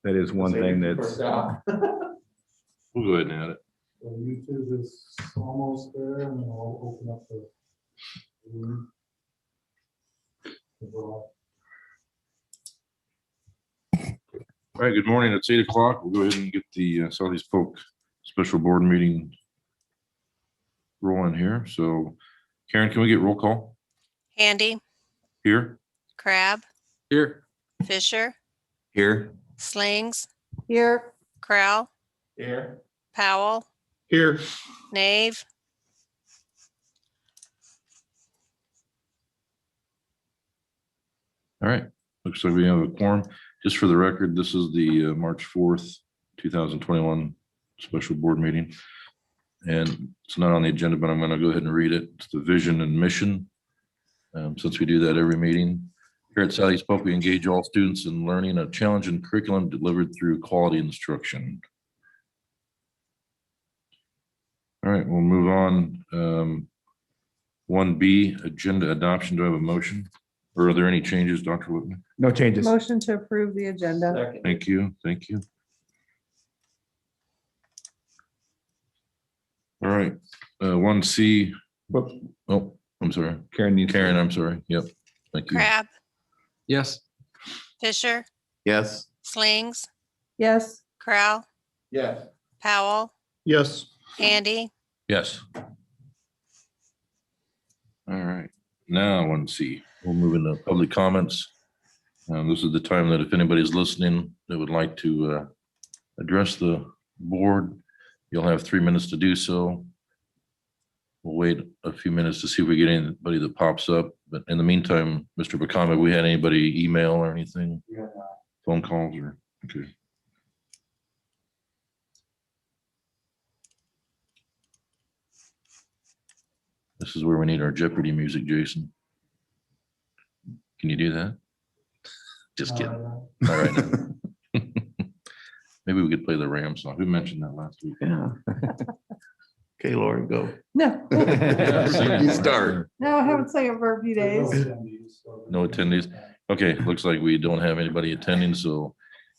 That is one thing that's, We'll go ahead and add it. So YouTube is almost there, and then I'll open up the room. All right, good morning. It's 8 o'clock. We'll go ahead and get the Southeast Polk special board meeting rolling here. So Karen, can we get roll call Handy, here? Crab, Here. Fisher, here, Slings, Here. Crowell, Here. Powell, Here. Nave, All right, looks like we have a quorum. Just for the record, this is the March 4th, 2021 special board meeting. And it's not on the agenda, but I'm going to go ahead and read it. It's the vision and mission. Since we do that every meeting. Here at Southeast Polk, we engage all students in learning a challenging curriculum delivered through quality instruction. All right, we'll move on. 1B, agenda adoption. Do I have a motion? Or are there any changes, Dr. Whitman? no changes. Motion to approve the agenda. Second. Thank you, thank you. All right, 1C. Whoops, Oh, I'm sorry. Karen needs. Karen, I'm sorry. Yep, thank you. Crab, Yes. Fisher, Yes. Slings, Yes. Crowell, Yes. Powell, Yes. Handy, Yes. All right, now 1C, we'll move into public comments. This is the time that if anybody's listening that would like to address the board, you'll have 3 minutes to do so. We'll wait a few minutes to see if we get anybody that pops up. But in the meantime, Mr. Bakama, have we had anybody email or anything? Yeah. Phone calls or, okay. This is where we need our Jeopardy music, Jason. Can you do that? Just kidding. All right. Maybe we could play the Ram song. Who mentioned that last week? Yeah. Okay, Lauren, go. No. You start. No, I haven't sang it for a few days. No attendees? Okay, looks like we don't have anybody attending, so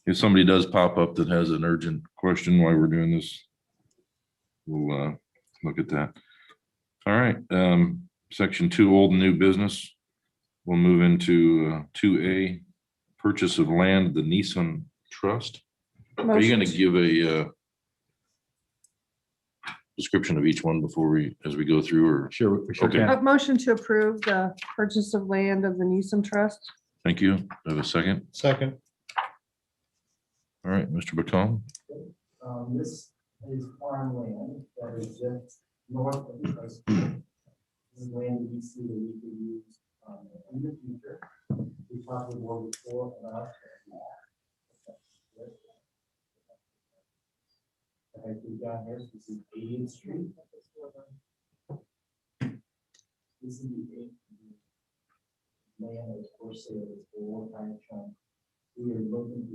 if somebody does pop up that has an urgent question while we're doing this, we'll look at that. All right, section 2, old and new business. We'll move into 2A, purchase of land, the Nissan Trust. Are you gonna give a description of each one before we, as we go through, or? Sure, we sure Okay. can. Motion to approve the purchase of land of the Nissan Trust. Thank you. Do I have a second? Second. All right, Mr. Bacon. This is farmland that is just north of the high school. This is land that we see that we could use in the future. We talked with more before about. I think down here, so this is 80th Street. This is the land that is for sale, it's for one time chunk. We are looking to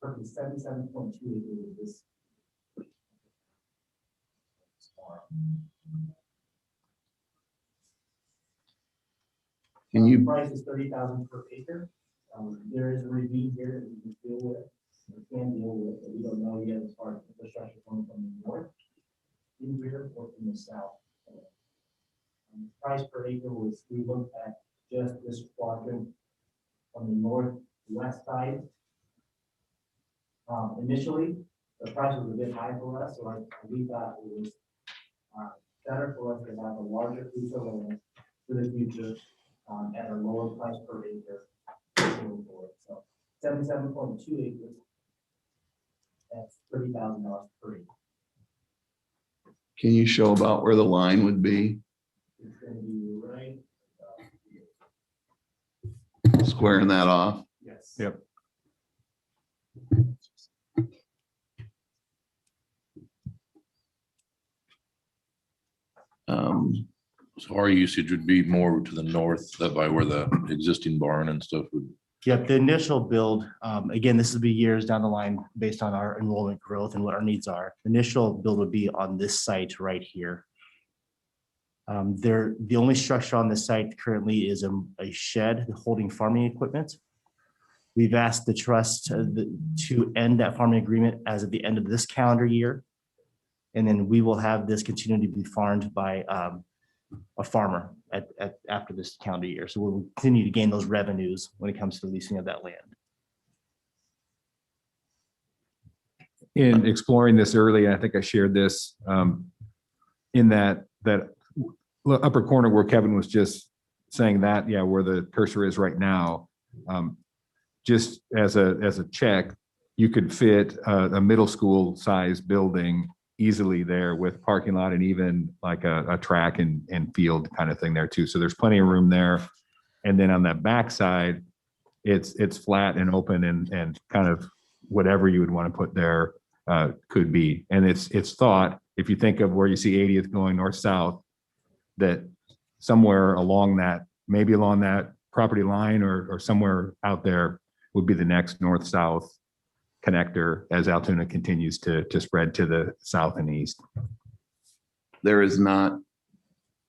roughly 77.2 acres of this. Can you, Price is 30,000 per acre. There is a review here that we can deal with, we can deal with, but we don't know yet as far as infrastructure coming from the north, in here or from the south. Price per acre was, we looked at just this quadrant on the northwest side. Initially, the price was a bit high for us, so we thought it was better for us to have a larger piece of land for the future at a lower price per acre. So 77.2 acres. That's $30,000 per acre. can you show about where the line would be? It's going to be right. Squaring that off? Yes. Yep. So our usage would be more to the north, that by where the existing barn and stuff would. Yep, the initial build, again, this will be years down the line based on our enrollment growth and what our needs are. Initial build would be on this site right here. The only structure on this site currently is a shed holding farming equipment. We've asked the trust to end that farming agreement as of the end of this calendar year. And then we will have this continue to be farmed by a farmer after this calendar year. So we'll continue to gain those revenues when it comes to the leasing of that land. In exploring this early, I think I shared this in that upper corner where Kevin was just saying that, yeah, where the cursor is right now. Just as a check, you could fit a middle school size building easily there with parking lot and even like a track and field kind of thing there too. So there's plenty of room there. And then on that back side, it's flat and open and kind of whatever you would want to put there could be. And it's thought, if you think of where you see 80th going north-south, that somewhere along that, maybe along that property line or somewhere out there would be the next north-south connector as Altoona continues to spread to the south and east. There is not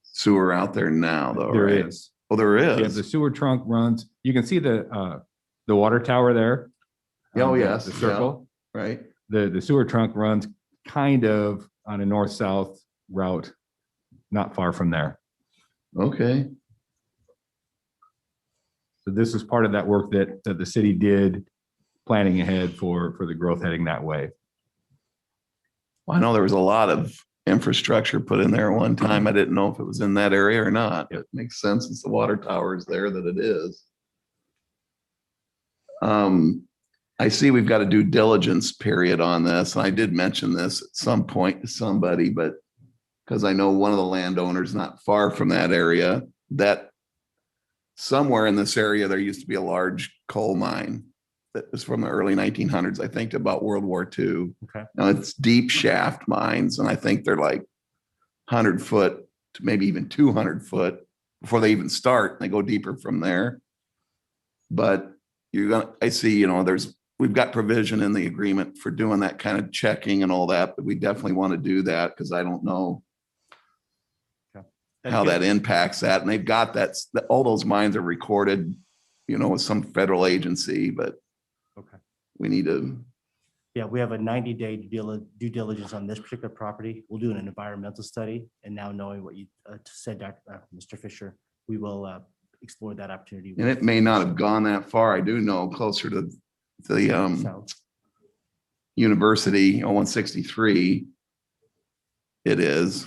sewer out there now, though, There right? is. Oh, there Yeah, is. the sewer trunk runs, you can see the water tower there. Oh, the- yes, The yeah. circle. Right. The sewer trunk runs kind of on a north-south route, not far from there. Okay. So this is part of that work that the city did, planning ahead for the growth heading that way. Well, I know there was a lot of infrastructure put in there at one time. I didn't know if it was in that area or not. It makes sense. It's the water tower is there that it is. I see we've got a due diligence period on this, and I did mention this at some point to somebody, but because I know one of the landowners not far from that area, that somewhere in this area, there used to be a large coal mine that was from the early 1900s, I think, to about World War II. Okay. Now it's deep shaft mines, and I think they're like 100-foot to maybe even 200-foot before they even start. They go deeper from there. But I see, we've got provision in the agreement for doing that kind of checking and all that, but we definitely want to do that because I don't know how that impacts that. And they've got that, all those mines are recorded, with some federal agency, but Okay. we need to, Yeah, we have a 90-day due diligence on this particular property. We'll do an environmental study. And now knowing what you said, Mr. Fisher, we will explore that opportunity. and it may not have gone that far. I do know closer to the So, university, 163, it is.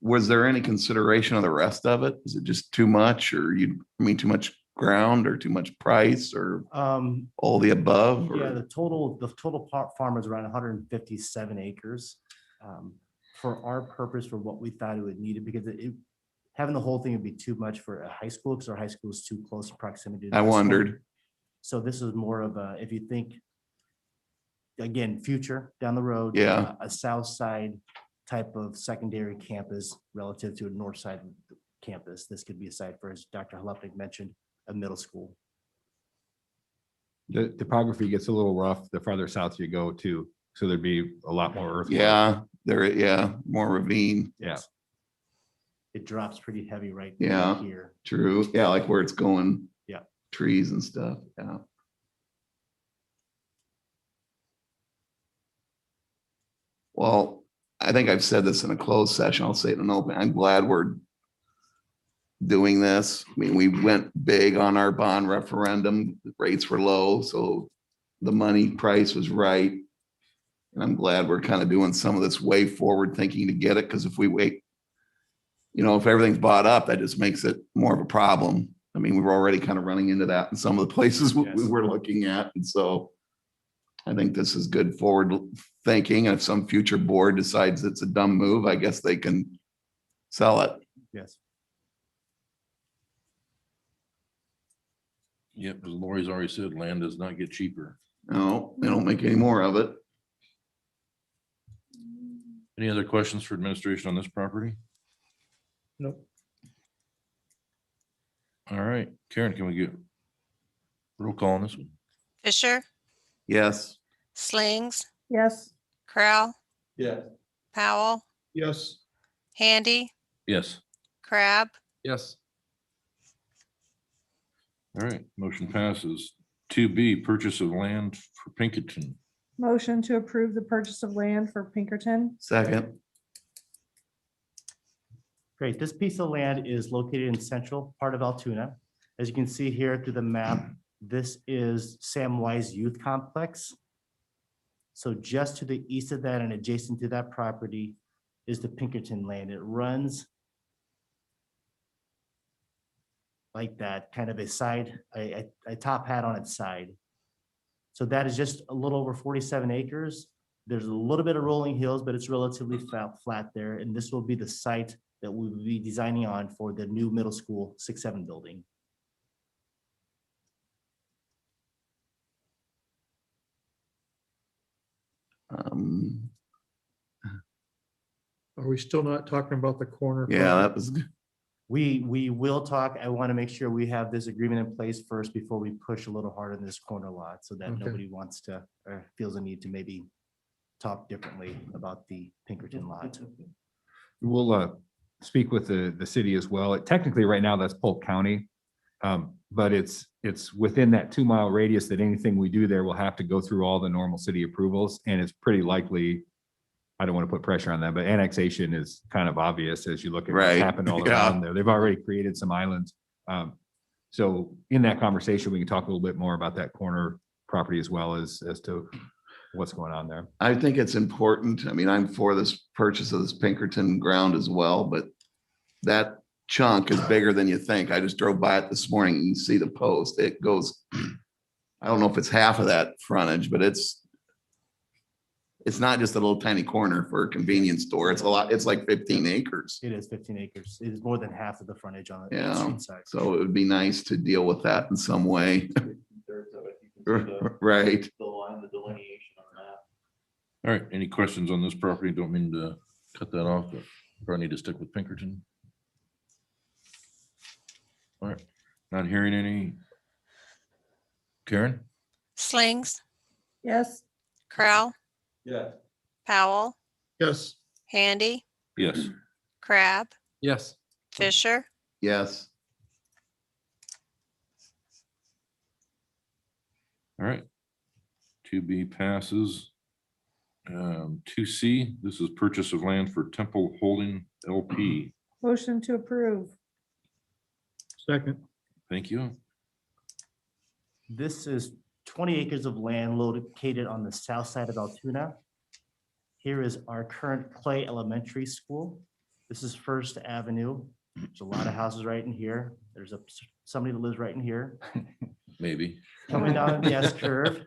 Was there any consideration of the rest of it? Is it just too much, or too much ground, or too much price, or all the above? Yeah, Or the total farm is around 157 acres. For our purpose, for what we thought it would need, because having the whole thing would be too much for a high school, because our high school is too close in proximity. to I this one. wondered. So this is more of a, if you think, again, future down the road. Yeah. A south side type of secondary campus relative to a north side campus. This could be a site for, as Dr. Halupnik mentioned, a middle school. The topography gets a little rough the farther south you go too. So there'd be a lot more earth. More ravine. Yeah. It drops pretty heavy right Yeah. here. True. Yeah, like where it's going. Yeah. Trees and stuff. Yeah. Well, I think I've said this in a closed session. I'll say it in an open. I'm glad we're doing this. I mean, we went big on our bond referendum. The rates were low, so the money price was right. And I'm glad we're kind of doing some of this way forward thinking to get it, because if we wait, if everything's bought up, that just makes it more of a problem. I mean, we were already kind of running into that in some of the places we Yes. were looking at. And so I think this is good forward thinking. If some future board decides it's a dumb move, I guess they can sell it. Yes. Yep, as Lori's already said, land does not get cheaper. No, they don't make any more of it. Any other questions for administration on this property? Nope. All right, Karen, can we get roll call on this one? Fisher, Yes. Slings, Yes. Crowell, Yeah. Powell, Yes. Handy, Yes. Crab, Yes. All right, motion passes. 2B, purchase of land for Pinkerton. Motion to approve the purchase of land for Pinkerton. Second. Great. This piece of land is located in central part of Altoona. As you can see here through the map, this is Sam Wise Youth Complex. So just to the east of that and adjacent to that property is the Pinkerton land. It runs like that, kind of a side, a top hat on its side. So that is just a little over 47 acres. There's a little bit of rolling hills, but it's relatively flat there. And this will be the site that we will be designing on for the new middle school 6-7 building. Um, Are we still not talking about the corner? yeah, that was, We will talk. I want to make sure we have this agreement in place first before we push a little harder in this corner lot so that Okay. nobody wants to, or feels a need to maybe talk differently about the Pinkerton lot. We'll speak with the city as well. Technically, right now, that's Polk County. But it's within that 2-mile radius that anything we do there will have to go through all the normal city approvals. And it's pretty likely, I don't want to put pressure on them, but annexation is kind of obvious as you look at what's Right, happened all yeah. around there. They've already created some islands. So in that conversation, we can talk a little bit more about that corner property as well as to what's going on there. I think it's important. I mean, I'm for this purchase of this Pinkerton ground as well, but that chunk is bigger than you think. I just drove by it this morning and you see the post. It goes, I don't know if it's half of that frontage, but it's not just a little tiny corner for a convenience store. It's a lot. It's like 15 acres. It is 15 acres. It is more than half of the frontage on the Yeah. street side. So it would be nice to deal with that in some way. Two-thirds of it, you can see Right. the line, the delineation on the map. All right, any questions on this property? Don't mean to cut that off, but probably need to stick with Pinkerton. All right, not hearing any. Karen? Slings, Yes. Crowell, Yeah. Powell, Yes. Handy, Yes. Crab, Yes. Fisher, Yes. All right. 2B passes. 2C, this is purchase of land for Temple Holding LP. Motion to approve. Second. Thank you. This is 20 acres of land located on the south side of Altoona. Here is our current Clay Elementary School. This is First Avenue. There's a lot of houses right in here. There's somebody that lives right in here. Maybe. Coming down the S curve.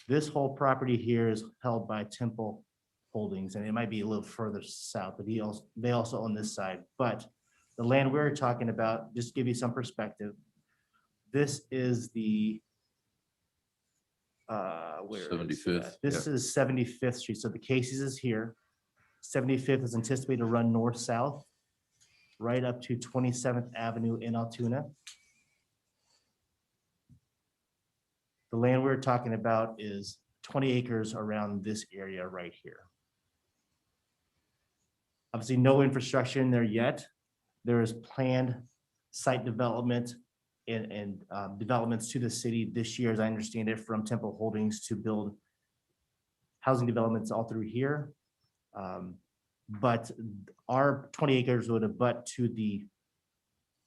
This whole property here is held by Temple Holdings, and it might be a little further south, but they also own this side. But the land we're talking about, just to give you some perspective, this is the where is 75th, that? This is 75th Street. So the Casey's is here. 75th is anticipated to run north-south right up to 27th Avenue in Altoona. The land we're talking about is 20 acres around this area right here. Obviously, no infrastructure in there yet. There is planned site development and developments to the city this year, as I understand it, from Temple Holdings to build housing developments all through here. But our 20 acres would abut to the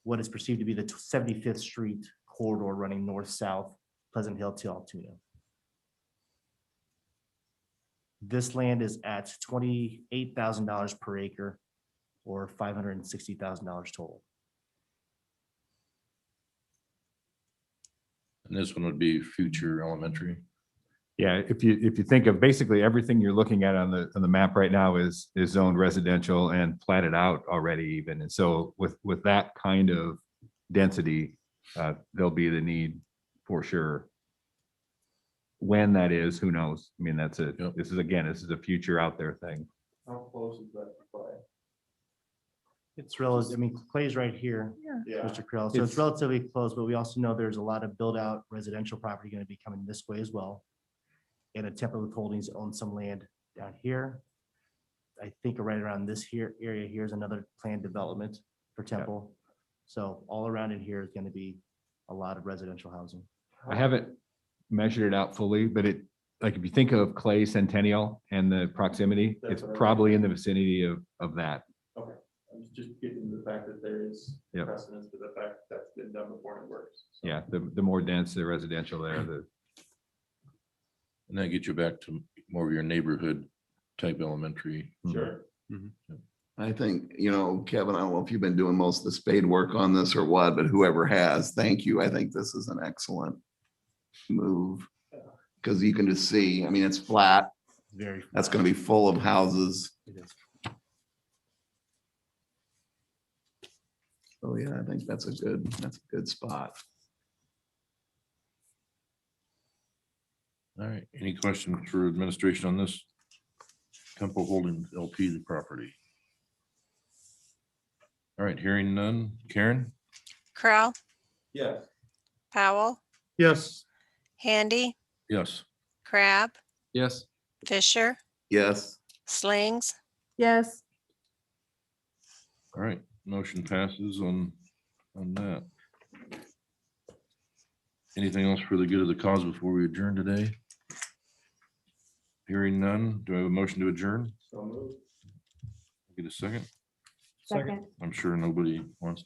what is perceived to be the 75th Street corridor running north-south, Pleasant Hill to Altoona. This land is at $28,000 per acre or $560,000 total. And this one would be future elementary. Yeah, if you think of basically everything you're looking at on the map right now is zoned residential and platted out already even. And so with that kind of density, there'll be the need for sure. When that is, who knows? I mean, this is a future out there thing. How close is that to Clay? It's relative, I mean, Clay's right here, Yeah. Mr. Krill, so it's relatively close, but we also know there's a lot of build out residential property going to be coming this way as well. And a Temple Holdings owns some land down here. I think right around this here area here is another planned development for Temple. So all around in here is going to be a lot of residential housing. I haven't measured it out fully, but it, like, if you think of Clay Centennial and the proximity, That's it's what I- probably in the vicinity of that. Okay, I was just getting to the fact that there is Yep. precedence for the fact that's been done before and it works. So, Yeah, the more dense the residential there, the, And that gets you back to more of your neighborhood type elementary. Sure. I think, Kevin, I don't know if you've been doing most of the spade work on this or what, but whoever has, thank you. I think this is an excellent move. Because you can just see, I mean, it's flat. Very. That's gonna be full of houses. It is. Oh, yeah, I think that's a good spot. All right, any questions for administration on this? Temple Holdings LP, the property. All right, hearing none. Karen? Corral, Yes. Powell, Yes. Handy, Yes. Crab, yes, Fisher, Yes, Slings, yes, All right, motion passes on that. Anything else for the good of the cause before we adjourn today? Hearing none, do I have a motion to adjourn? So moved. Get a second? second. I'm sure nobody wants to